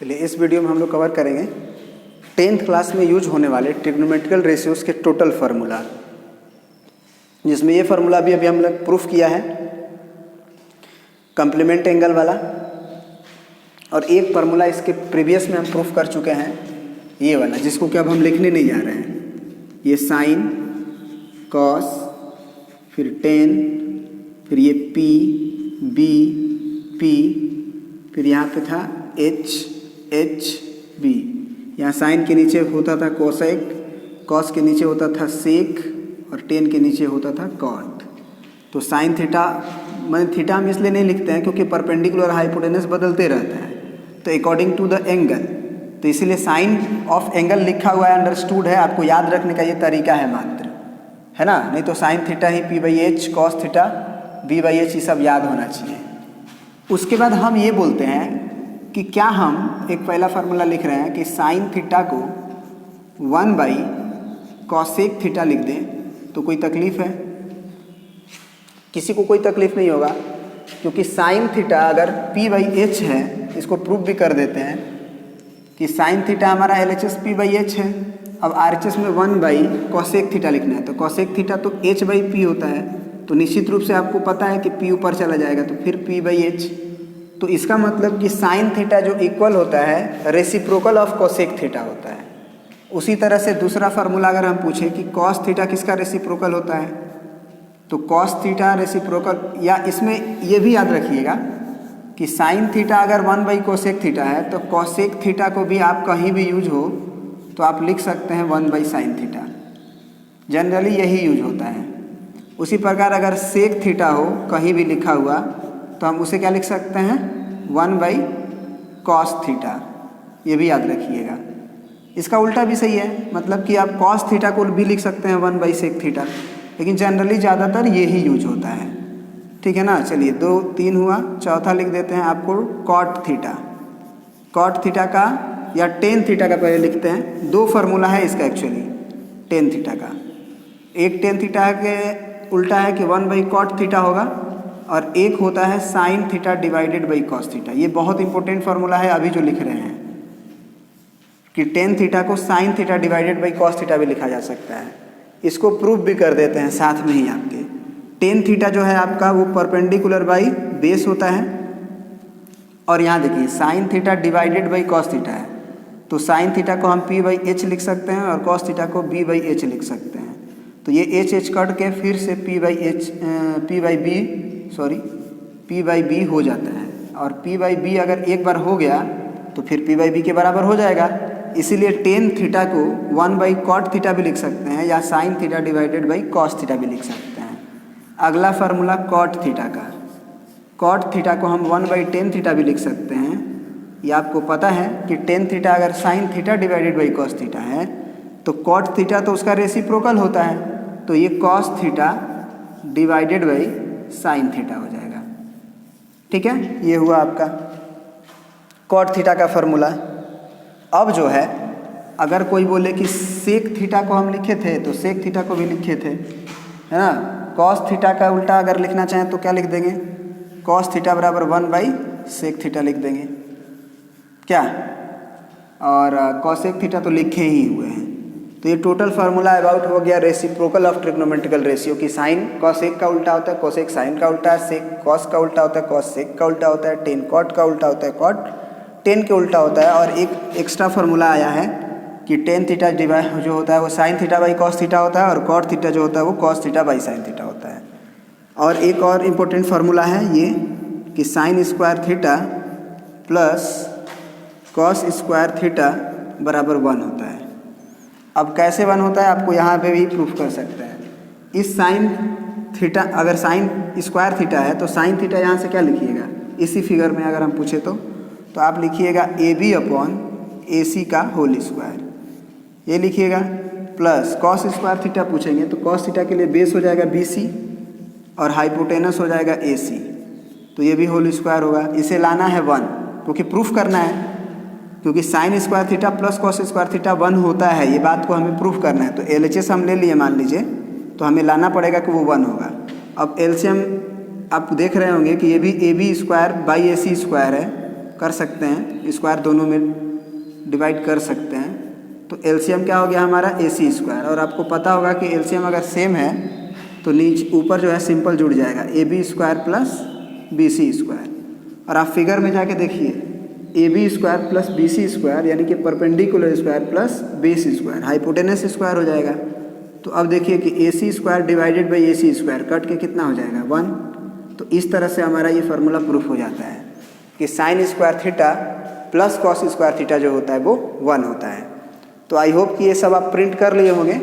चलिए इस वीडियो में हम लोग कवर करेंगे 10th क्लास में यूज होने वाले ट्रिग्नोमेट्रिकल रेशियोज़ के टोटल फार्मूला, जिसमें ये फार्मूला भी अभी हम लोग प्रूफ किया है कंप्लीमेंट एंगल वाला, और एक फार्मूला इसके प्रीवियस में हम प्रूफ कर चुके हैं ये वाला, जिसको कि अब हम लिखने नहीं जा रहे हैं। ये साइन, कॉस, फिर टेन, फिर ये पी, बी, पी, फिर यहाँ पे था एच, एच, बी। यहाँ साइन के नीचे होता था कोसेक, कॉस के नीचे होता था सेक, और टेन के नीचे होता था कॉट। तो साइन थीटा, मैंने थीटा हम इसलिए नहीं लिखते हैं क्योंकि परपेंडिकुलर हाइपोटेनस बदलते रहता है, तो अकॉर्डिंग टू द एंगल, तो इसीलिए साइन ऑफ एंगल लिखा हुआ है, अंडरस्टूड है। आपको याद रखने का ये तरीका है मात्र, है ना, नहीं तो साइन थीटा ही p by h, cos theta b by h, ये सब याद होना चाहिए। उसके बाद हम ये बोलते हैं कि क्या हम एक पहला फार्मूला लिख रहे हैं कि साइन थीटा को 1 बाई कॉसेक थीटा लिख दें, तो कोई तकलीफ है? किसी को कोई तकलीफ नहीं होगा, क्योंकि साइन थीटा अगर पी बाई एच है, इसको प्रूफ भी कर देते हैं कि साइन थीटा हमारा L H S P by H है। अब आर एच एस में 1 बाई कॉसेक थीटा लिखना है, तो कॉसेक थीटा तो एच बाई पी होता है, तो निश्चित रूप से आपको पता है कि पी ऊपर चला जाएगा, तो फिर पी बाई एच। तो इसका मतलब कि साइन थीटा जो इक्वल होता है रेसिप्रोकल ऑफ कॉसेक थीटा होता है। उसी तरह से दूसरा फार्मूला अगर हम पूछें कि कॉस थीटा किसका रेसिप्रोकल होता है, तो कॉस थीटा रेसिप्रोकल, या इसमें ये भी याद रखिएगा कि साइन थीटा अगर 1 बाई कोसेक थीटा है, तो कॉसेक थीटा को भी आप कहीं भी यूज हो तो आप लिख सकते हैं 1 बाई साइन थीटा, जनरली यही यूज होता है। उसी प्रकार अगर सेक थीटा हो कहीं भी लिखा हुआ, तो हम उसे क्या लिख सकते हैं 1 बाई कॉस थीटा, ये भी याद रखिएगा। इसका उल्टा भी सही है, मतलब कि आप कॉस थीटा को भी लिख सकते हैं 1 बाई सेक थीटा, लेकिन जनरली ज़्यादातर ये ही यूज होता है, ठीक है ना। चलिए 2 3 हुआ, चौथा लिख देते हैं आपको कॉट थीटा। कॉट थीटा का या टेन थीटा का पहले लिखते हैं, 2 फार्मूला है इसका एक्चुअली टेन थीटा का। एक टेन थीटा के उल्टा है कि 1 बाई कॉट थीटा होगा, और एक होता है sine theta divided by cos theta. ये बहुत इंपॉर्टेंट फार्मूला है अभी जो लिख रहे हैं, कि टेन थीटा को sine theta divided by cos theta भी लिखा जा सकता है। इसको प्रूफ भी कर देते हैं साथ में ही आपके। टेन थीटा जो है आपका वो परपेंडिकुलर बाई बेस होता है, और यहाँ देखिए sine theta divided by cos theta है, तो साइन थीटा को हम पी बाई एच लिख सकते हैं, और कॉस थीटा को बी बाई एच लिख सकते हैं। तो ये एच एच कट के फिर से पी बाई बी हो जाता है, और पी बाई बी अगर एक बार हो गया तो फिर पी बाई बी के बराबर हो जाएगा। इसीलिए टेन थीटा को 1 बाई कॉट थीटा भी लिख सकते हैं, या sine theta divided by cos theta भी लिख सकते हैं। अगला फार्मूला कॉट थीटा का, कॉट थीटा को हम 1 बाई टेन थीटा भी लिख सकते हैं। ये आपको पता है कि टेन थीटा अगर sine theta divided by cos theta है, तो कॉट थीटा तो उसका रेसिप्रोकल होता है, तो ये cos theta divided by sine theta हो जाएगा, ठीक है। ये हुआ आपका कॉट थीटा का फार्मूला। अब जो है, अगर कोई बोले कि सेक थीटा को हम लिखे थे, तो सेक थीटा को भी लिखे थे, है ना। कॉस थीटा का उल्टा अगर लिखना चाहें तो क्या लिख देंगे, कॉस थीटा बराबर 1 बाई सेक थीटा लिख देंगे क्या, और कॉसेक थीटा तो लिखे ही हुए हैं। तो ये टोटल फार्मूला अबाउट हो गया रेसिप्रोकल ऑफ ट्रिग्नोमेट्रिकल रेशियो, की साइन कॉसेक का उल्टा होता है, कॉसेक साइन का उल्टा है, सेक कॉस का उल्टा होता है, कॉस सेक का उल्टा होता है, टेन कॉट का उल्टा होता है, कॉट टेन के उल्टा होता है। और एक एक्स्ट्रा फार्मूला आया है कि टेन थीटा डिवाइड जो होता है वो sine theta by cos theta होता है, और कॉट थीटा जो होता है वो cos theta by sine theta होता है। और एक और इम्पोर्टेंट फार्मूला है ये कि sine square theta plus cos square theta बराबर 1 होता है। अब कैसे 1 होता है आपको यहाँ पे भी प्रूफ कर सकते हैं। इस साइन थीटा, अगर साइन स्क्वायर थीटा है, तो साइन थीटा यहाँ से क्या लिखिएगा, इसी फिगर में अगर हम पूछे तो आप लिखिएगा ए बी अपॉन ए सी का होल स्क्वायर, ये लिखिएगा, प्लस कॉस स्क्वायर थीटा पूछेंगे तो कॉस थीटा के लिए बेस हो जाएगा बी सी, और हाइपोटेनस हो जाएगा ए सी, तो ये भी होल स्क्वायर होगा। इसे लाना है 1, क्योंकि प्रूफ करना है, क्योंकि sine square theta plus cos square theta 1 होता है, ये बात को हमें प्रूफ करना है। तो LHS हम ले लिए मान लीजिए, तो हमें लाना पड़ेगा कि वो 1 होगा। अब LCM आप देख रहे होंगे कि ये भी a b square by a c square है, कर सकते हैं, स्क्वायर दोनों में डिवाइड कर सकते हैं। तो एलसीएम क्या हो गया हमारा AC स्क्वायर। और आपको पता होगा कि एलसीएम अगर सेम है तो नीचे ऊपर जो है सिंपल जुड़ जाएगा, AB square plus BC square. और आप फिगर में जाके देखिए, AB square plus BC square यानी कि perpendicular square plus base square, hypotenuse square हो जाएगा। तो अब देखिए कि AC square divided by AC square cut के कितना हो जाएगा 1। तो इस तरह से हमारा ये फार्मूला प्रूफ हो जाता है कि sine square theta plus cos square theta जो होता है वो 1 होता है। तो आई होप कि ये सब आप प्रिंट कर लिए होंगे।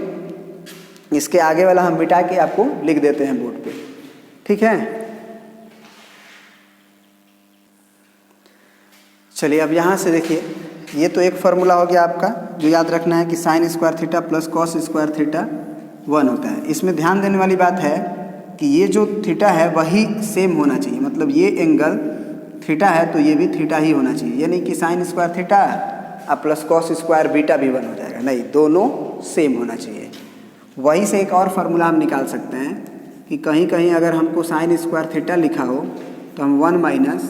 इसके आगे वाला हम मिटा के आपको लिख देते हैं बोर्ड पे, ठीक है। चलिए अब यहाँ से देखिए, ये तो एक फार्मूला हो गया आपका जो याद रखना है कि sine square theta plus cos square theta 1 होता है। इसमें ध्यान देने वाली बात है कि ये जो थीटा है वही सेम होना चाहिए, मतलब ये एंगल थीटा है तो ये भी थीटा ही होना चाहिए, यानी कि साइन स्क्वायर थीटा और प्लस कॉस स्क्वायर बीटा भी 1 हो जाएगा, नहीं दोनों सेम होना चाहिए। वहीं से एक और फार्मूला हम निकाल सकते हैं कि कहीं कहीं अगर हमको साइन स्क्वायर थीटा लिखा हो तो हम 1 माइनस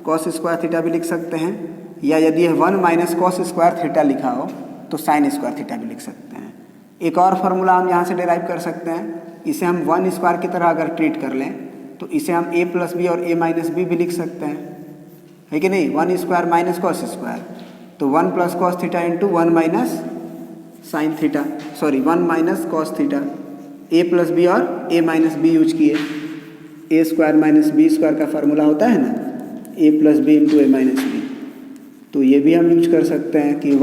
कॉस स्क्वायर थीटा भी लिख सकते हैं, या यदि 1 माइनस कॉस स्क्वायर थीटा लिखा हो तो साइन स्क्वायर थीटा भी लिख सकते हैं। एक और फार्मूला हम यहाँ से डिराइव कर सकते हैं, इसे हम 1 स्क्वायर की तरह अगर ट्रीट कर लें तो इसे हम a प्लस बी और a माइनस बी भी लिख सकते हैं, है कि नहीं। 1 स्क्वायर माइनस कॉस स्क्वायर, तो 1 plus cos theta into 1 minus sine theta, sorry 1 minus cos theta, a plus b और a माइनस बी यूज किए। a square minus b square का फार्मूला होता है ना, a plus b into a minus b, तो ये भी हम यूज कर सकते हैं कि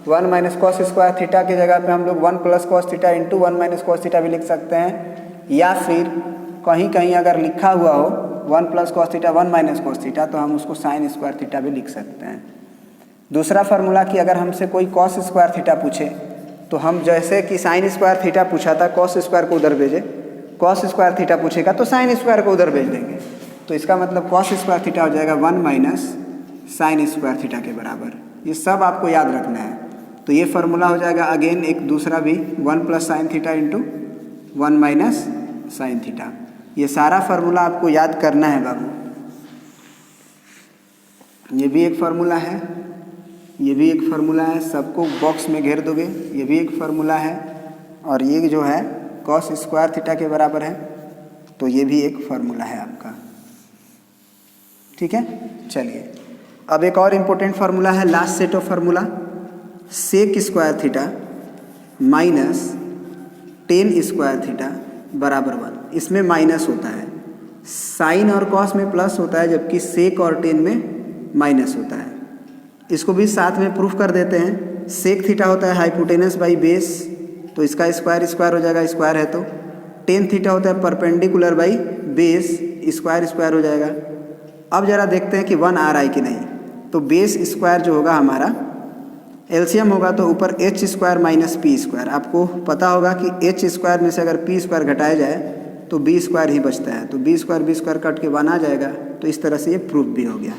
1 माइनस कॉस स्क्वायर थीटा की जगह पे हम लोग 1 plus cos theta into 1 minus cos theta भी लिख सकते हैं। या फिर कहीं कहीं अगर लिखा हुआ हो 1 plus cos theta 1 minus cos theta तो हम उसको साइन स्क्वायर थीटा भी लिख सकते हैं। दूसरा फार्मूला कि अगर हमसे कोई कॉस स्क्वायर थीटा पूछे तो हम जैसे कि साइन स्क्वायर थीटा पूछा था कॉस स्क्वायर को उधर भेजे, कॉस स्क्वायर थीटा पूछेगा तो साइन स्क्वायर को उधर भेज देंगे। तो इसका मतलब कॉस स्क्वायर थीटा हो जाएगा 1 माइनस साइन स्क्वायर थीटा के बराबर। ये सब आपको याद रखना है। तो ये फार्मूला हो जाएगा अगेन एक दूसरा भी 1 plus sine theta into 1 minus sine theta. ये सारा फार्मूला आपको याद करना है बाबू। ये भी एक फार्मूला है, ये भी एक फार्मूला है, सबको बॉक्स में घेर दोगे। ये भी एक फार्मूला है और ये जो है कॉस स्क्वायर थीटा के बराबर है, तो ये भी एक फार्मूला है आपका, ठीक है। चलिए अब एक और इम्पोर्टेंट फार्मूला है, last set of formula, sec square theta minus tan square theta बराबर 1। इसमें माइनस होता है, साइन और कॉस में प्लस होता है जबकि सेक और टेन में माइनस होता है। इसको भी साथ में प्रूफ कर देते हैं। सेक थीटा होता है हाइपोटेनस बाई बेस, तो इसका स्क्वायर स्क्वायर हो जाएगा, स्क्वायर है तो। टेन थीटा होता है perpendicular by base, square square हो जाएगा। अब जरा देखते हैं कि 1 आ रहा है कि नहीं। तो बेस स्क्वायर जो होगा हमारा एलसीएम होगा तो ऊपर H square minus P square. आपको पता होगा कि एच स्क्वायर में से अगर पी स्क्वायर घटाया जाए तो बी स्क्वायर ही बचता है, तो बी स्क्वायर कट के 1 आ जाएगा। तो इस तरह से ये प्रूफ भी हो गया।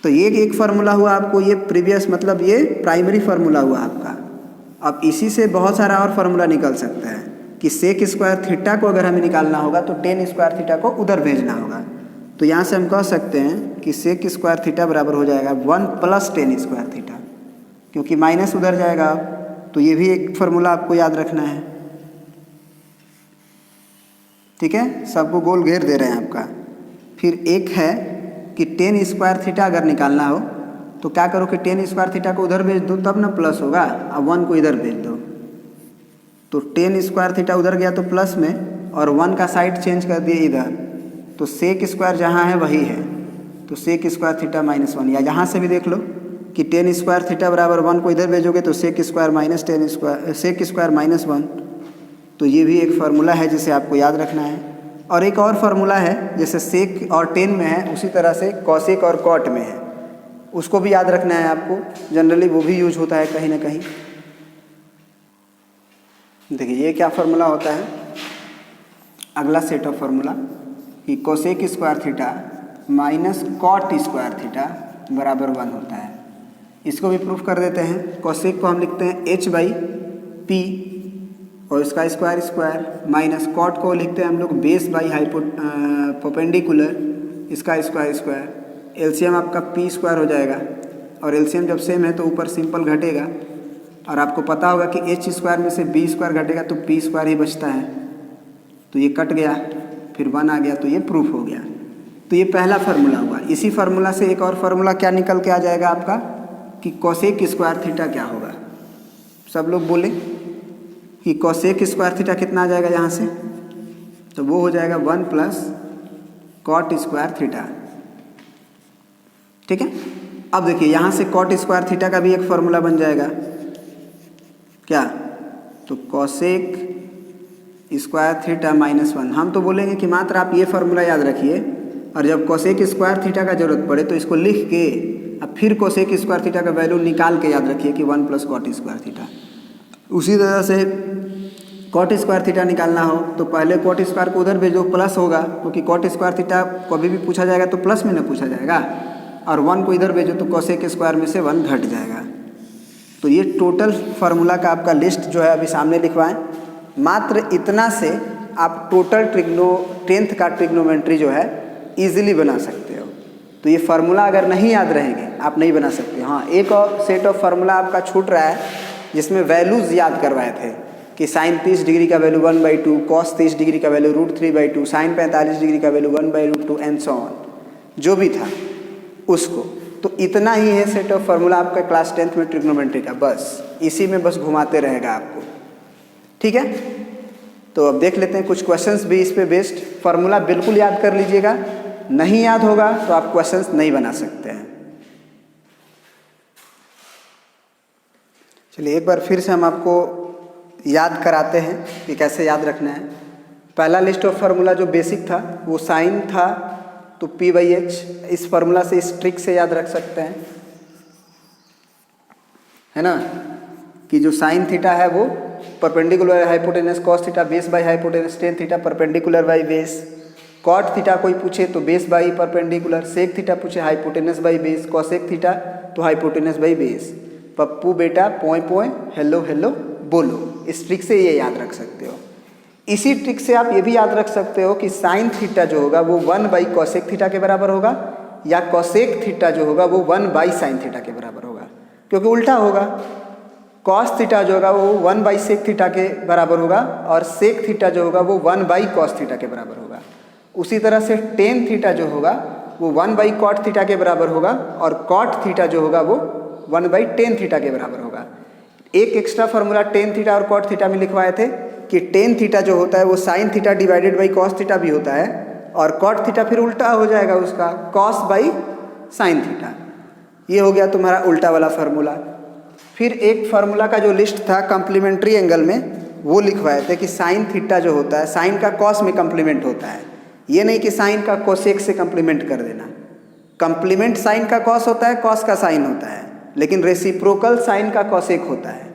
तो ये एक फार्मूला हुआ आपको, ये प्रीवियस मतलब ये प्राइमरी फार्मूला हुआ आपका। अब इसी से बहुत सारा और फार्मूला निकल सकता है कि सेक स्क्वायर थीटा को अगर हमें निकालना होगा तो टेन स्क्वायर थीटा को उधर भेजना होगा। तो यहाँ से हम कह सकते हैं कि सेक स्क्वायर थीटा बराबर हो जाएगा 1 प्लस टेन स्क्वायर थीटा, क्योंकि माइनस उधर जाएगा। तो ये भी एक फार्मूला आपको याद रखना है, ठीक है। सबको गोल घेर दे रहे हैं आपका। फिर एक है कि टेन स्क्वायर थीटा अगर निकालना हो तो क्या करो कि टेन स्क्वायर थीटा को उधर भेज दो तब ना प्लस होगा, अब 1 को इधर भेज दो। तो टेन स्क्वायर थीटा उधर गया तो प्लस में, और 1 का साइड चेंज कर दिए इधर, तो सेक स्क्वायर जहाँ है वही है, तो सेक स्क्वायर थीटा माइनस 1। या यहाँ से भी देख लो कि टेन स्क्वायर थीटा बराबर 1 को इधर भेजोगे तो sec square minus tan square, sec square minus 1। तो ये भी एक फार्मूला है जिसे आपको याद रखना है। और एक और फार्मूला है जैसे सेक और टेन में है उसी तरह से कॉसेक और कॉट में है, उसको भी याद रखना है आपको। जनरली वो भी यूज होता है कहीं ना कहीं। देखिए ये क्या फार्मूला होता है, अगला सेट ऑफ फार्मूला कि cosec square theta minus cot square theta बराबर 1 होता है। इसको भी प्रूफ कर देते हैं। कोसेक को हम लिखते हैं h बाई पी और इसका स्क्वायर स्क्वायर, माइनस कॉट को लिखते हैं हम लोग बेस बाई परपेंडिकुलर, इसका स्क्वायर स्क्वायर। एलसीएम आपका पी स्क्वायर हो जाएगा, और एलसीएम जब सेम है तो ऊपर सिंपल घटेगा, और आपको पता होगा कि एच स्क्वायर में से बी स्क्वायर घटेगा तो पी स्क्वायर ही बचता है, तो ये कट गया, फिर 1 आ गया, तो ये प्रूफ हो गया। तो ये पहला फार्मूला हुआ। इसी फार्मूला से एक और फार्मूला क्या निकल के आ जाएगा आपका कि कोसेक स्क्वायर थीटा क्या होगा। सब लोग बोले कि कोसेक स्क्वायर थीटा कितना आ जाएगा यहाँ से, तो वो हो जाएगा 1 प्लस कॉट स्क्वायर थीटा। ठीक है, अब देखिए यहाँ से कॉट स्क्वायर थीटा का भी एक फार्मूला बन जाएगा क्या, तो कोसेक स्क्वायर थीटा -1। हम तो बोलेंगे कि मात्र आप ये फार्मूला याद रखिए, और जब कोसेक स्क्वायर थीटा का जरूरत पड़े तो इसको लिख के अब फिर कोसेक स्क्वायर थीटा का वैल्यू निकाल के याद रखिए कि 1 प्लस कॉट स्क्वायर थीटा। उसी तरह से कॉट स्क्वायर थीटा निकालना हो तो पहले कॉट स्क्वायर को उधर भेजो, प्लस होगा, क्योंकि कॉट स्क्वायर थीटा कभी भी पूछा जाएगा तो प्लस में ना पूछा जाएगा, और 1 को इधर भेजो तो कोसेक स्क्वायर में से 1 घट जाएगा। तो ये टोटल फार्मूला का आपका लिस्ट जो है अभी सामने लिखवाएं। मात्र इतना से आप टोटल 10th का ट्रिग्नोमेट्री जो है ईजिली बना सकते हो। तो ये फार्मूला अगर नहीं याद रहेंगे आप नहीं बना सकते। हाँ, एक और सेट ऑफ फार्मूला आपका छूट रहा है जिसमें वैल्यूज़ याद करवाए थे कि साइन 30 डिग्री का वैल्यू 1/2, कॉस 30 डिग्री का वैल्यू √3/2, साइन 45 डिग्री का वैल्यू 1/√2 एंड सो ऑन, जो भी था उसको। तो इतना ही है सेट ऑफ फार्मूला आपका क्लास 10th में ट्रिग्नोमेट्री का, बस इसी में बस घुमाते रहेगा आपको। ठीक है, तो अब देख लेते हैं कुछ क्वेश्चंस भी इस पे बेस्ड। फार्मूला बिल्कुल याद कर लीजिएगा, नहीं याद होगा तो आप क्वेश्चंस नहीं बना सकते हैं। चलिए एक बार फिर से हम आपको याद कराते हैं कि कैसे याद रखना है। पहला लिस्ट ऑफ फार्मूला जो बेसिक था वो साइन था, तो P/H इस फार्मूला से, इस ट्रिक से याद रख सकते हैं, है ना, कि जो साइन थीटा है वो perpendicular hypotenuse cos theta base by hypotenuse tan theta perpendicular by base. Cot theta कोई पूछे तो base by perpendicular, sec theta पूछे hypotenuse by base, cosec theta तो हाइपोटेनस बाई बेस। पप्पू बेटा पोए पोए हेलो हेलो बोलो, इस ट्रिक से ये याद रख सकते हो। इसी ट्रिक से आप ये भी याद रख सकते हो कि साइन थीटा जो होगा वो 1/कोसेक थीटा के बराबर होगा, या कोसेक थीटा जो होगा वो 1/साइन थीटा के बराबर होगा, क्योंकि उल्टा होगा। कॉस थीटा जो होगा वो 1/सेक थीटा के बराबर होगा, और सेक थीटा जो होगा वो 1/कॉस थीटा के बराबर होगा। उसी तरह से टेन थीटा जो होगा वो 1/कॉट थीटा के बराबर होगा, और कॉट थीटा जो होगा वो 1/टेन थीटा के बराबर होगा। एक एक्स्ट्रा फार्मूला टेन थीटा और कॉट थीटा में लिखवाए थे कि टेन थीटा जो होता है वो sine theta divided by cos theta भी होता है, और कॉट थीटा फिर उल्टा हो जाएगा उसका, कॉस बाई साइन थीटा। ये हो गया तुम्हारा उल्टा वाला फार्मूला। फिर एक फार्मूला का जो लिस्ट था कम्प्लीमेंट्री एंगल में, वो लिखवाए थे कि साइन थीटा जो होता है साइन का कॉस में कम्प्लीमेंट होता है, ये नहीं कि साइन का कोसेक से कम्प्लीमेंट कर देना। कम्प्लीमेंट साइन का कॉस होता है, कॉस का साइन होता है, लेकिन रेसिप्रोकल साइन का कोसेक होता है।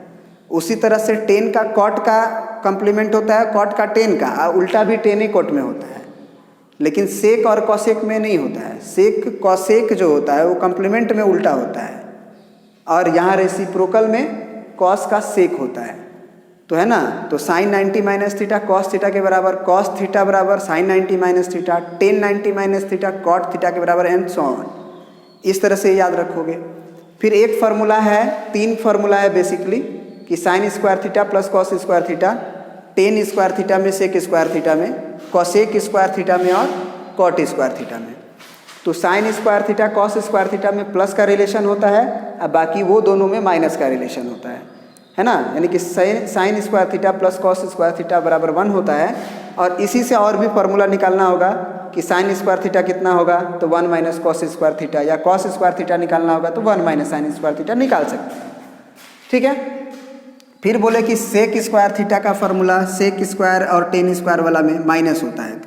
उसी तरह से टेन का कॉट का कम्प्लीमेंट होता है, कॉट का टेन का, उल्टा भी टेन ही कॉट में होता है, लेकिन सेक और कोसेक में नहीं होता है। सेक कोसेक जो होता है वो कम्प्लीमेंट में उल्टा होता है, और यहाँ रेसिप्रोकल में कॉस का सेक होता है, तो है ना। तो sine 90 minus theta cos theta के बराबर, कॉस थीटा बराबर sine 90 minus theta, tan 90 minus theta cot theta के बराबर, एंड सो ऑन। इस तरह से याद रखोगे। फिर एक फार्मूला है, 3 फार्मूला है बेसिकली, कि sine square theta plus cos square theta, ten square theta में, सेक स्क्वायर थीटा में, कॉसेक स्क्वायर थीटा में, और कॉट स्क्वायर थीटा में। तो sine square theta cos square theta में प्लस का रिलेशन होता है, अब बाकी वो दोनों में माइनस का रिलेशन होता है ना। यानी कि sine square theta plus cos square theta बराबर 1 होता है। और इसी से और भी फार्मूला निकालना होगा कि साइन स्क्वायर थीटा कितना होगा, तो 1 माइनस कॉस स्क्वायर थीटा, या कॉस स्क्वायर थीटा निकालना होगा तो 1 माइनस साइन स्क्वायर थीटा निकाल सकते हैं। ठीक है, फिर बोले कि सेक स्क्वायर थीटा का फार्मूला सेक स्क्वायर और टेन स्क्वायर वाला में माइनस होता है,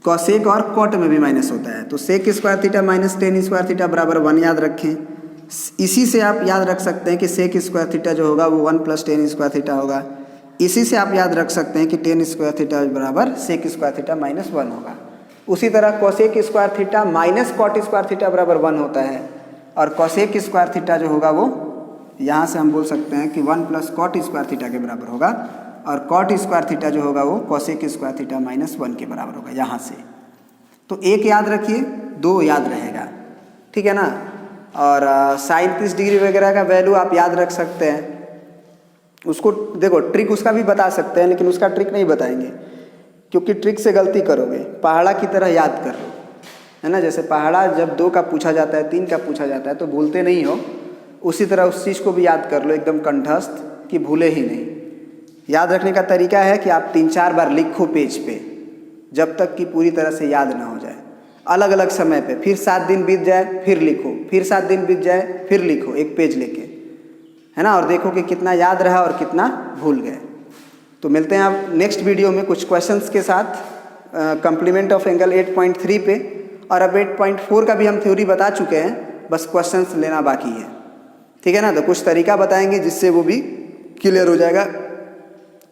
कॉसेक और कॉट में भी माइनस होता है। तो sec square theta minus tan square theta बराबर 1 याद रखें। इसी से आप याद रख सकते हैं कि सेक स्क्वायर थीटा जो होगा वो 1 प्लस टेन स्क्वायर थीटा होगा। इसी से आप याद रख सकते हैं कि टेन स्क्वायर थीटा बराबर सेक स्क्वायर थीटा माइनस 1 होगा। उसी तरह cosec square theta minus cot square theta बराबर 1 होता है, और कोसेक स्क्वायर थीटा जो होगा वो यहाँ से हम बोल सकते हैं कि 1 प्लस कॉट स्क्वायर थीटा के बराबर होगा, और कॉट स्क्वायर थीटा जो होगा वो कोसेक स्क्वायर थीटा माइनस 1 के बराबर होगा यहाँ से। तो एक याद रखिए, 2 याद रहेगा। ठीक है ना। और साइन 30 डिग्री वगैरह का वैल्यू आप याद रख सकते हैं। उसको देखो ट्रिक उसका भी बता सकते हैं, लेकिन उसका ट्रिक नहीं बताएंगे क्योंकि ट्रिक से गलती करोगे। पहाड़ा की तरह याद कर लो, है ना। जैसे पहाड़ा जब 2 का पूछा जाता है, 3 का पूछा जाता है तो भूलते नहीं हो, उसी तरह उस चीज़ को भी याद कर लो एकदम कंठस्थ, कि भूले ही नहीं। याद रखने का तरीका है कि आप 3-4 बार लिखो पेज पे, जब तक कि पूरी तरह से याद ना हो जाए। अलग अलग समय पे, फिर 7 दिन बीत जाए फिर लिखो, फिर 7 दिन बीत जाए फिर लिखो, एक पेज लेके, है ना। और देखो कि कितना याद रहा और कितना भूल गए। तो मिलते हैं आप नेक्स्ट वीडियो में कुछ क्वेश्चंस के साथ कम्प्लीमेंट ऑफ एंगल 8.3 पे। और अब 8.4 का भी हम थ्योरी बता चुके हैं, बस क्वेश्चंस लेना बाकी है, ठीक है ना। तो कुछ तरीका बताएंगे जिससे वो भी क्लियर हो जाएगा,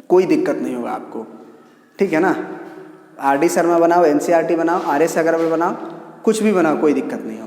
कोई दिक्कत नहीं होगा आपको, ठीक है ना। RD शर्मा बनाओ, NCERT बनाओ, RS अग्रवाल बनाओ, कुछ भी बनाओ, कोई दिक्कत नहीं होगा।